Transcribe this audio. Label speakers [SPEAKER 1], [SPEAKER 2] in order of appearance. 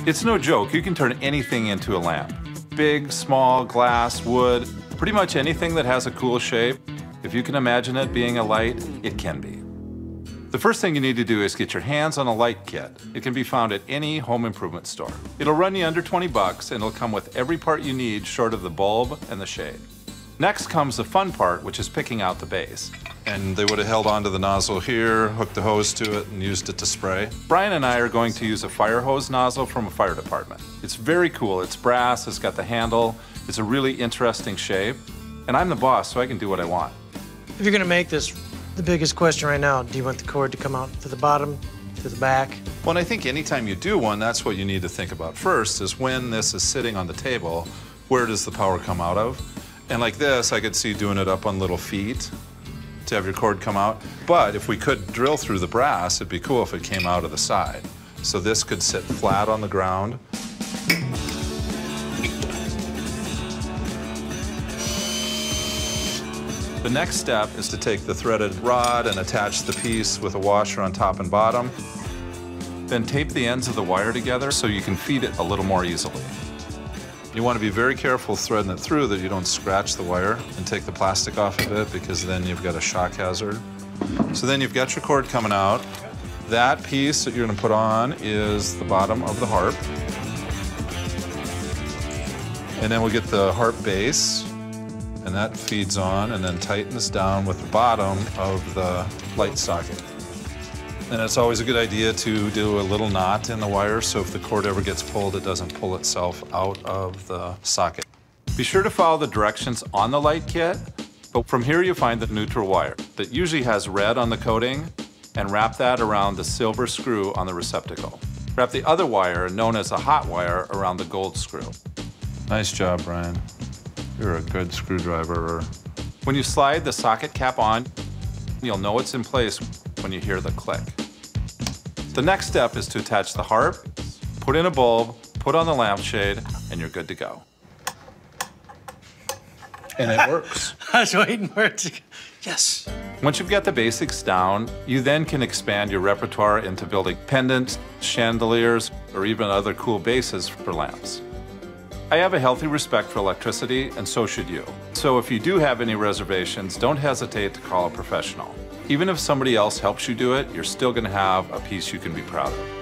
[SPEAKER 1] It's no joke, you can turn anything into a lamp. Big, small, glass, wood, pretty much anything that has a cool shape. If you can imagine it being a light, it can be. The first thing you need to do is get your hands on a light kit. It can be found at any home improvement store. It'll run you under 20 bucks and it'll come with every part you need short of the bulb and the shade. Next comes the fun part, which is picking out the base. And they would have held onto the nozzle here, hooked the hose to it, and used it to spray. Brian and I are going to use a fire hose nozzle from a fire department. It's very cool. It's brass, it's got the handle, it's a really interesting shape. And I'm the boss, so I can do what I want.
[SPEAKER 2] If you're gonna make this, the biggest question right now, do you want the cord to come out to the bottom, to the back?
[SPEAKER 1] Well, and I think anytime you do one, that's what you need to think about first, is when this is sitting on the table, where does the power come out of? And like this, I could see doing it up on little feet to have your cord come out. But if we could drill through the brass, it'd be cool if it came out of the side. So this could sit flat on the ground. The next step is to take the threaded rod and attach the piece with a washer on top and bottom. Then tape the ends of the wire together so you can feed it a little more easily. You want to be very careful threading it through that you don't scratch the wire and take the plastic off of it, because then you've got a shock hazard. So then you've got your cord coming out. That piece that you're going to put on is the bottom of the harp. And then we'll get the harp base, and that feeds on and then tightens down with the bottom of the light socket. And it's always a good idea to do a little knot in the wire so if the cord ever gets pulled, it doesn't pull itself out of the socket. Be sure to follow the directions on the light kit, but from here you find the neutral wire that usually has red on the coating, and wrap that around the silver screw on the receptacle. Wrap the other wire, known as a hot wire, around the gold screw. Nice job, Brian. You're a good screwdriver. When you slide the socket cap on, you'll know it's in place when you hear the click. The next step is to attach the harp, put in a bulb, put on the lampshade, and you're good to go. And it works.
[SPEAKER 2] I was waiting for it to... Yes.
[SPEAKER 1] Once you've got the basics down, you then can expand your repertoire into building pendants, chandeliers, or even other cool bases for lamps. I have a healthy respect for electricity, and so should you. So if you do have any reservations, don't hesitate to call a professional. Even if somebody else helps you do it, you're still going to have a piece you can be proud of.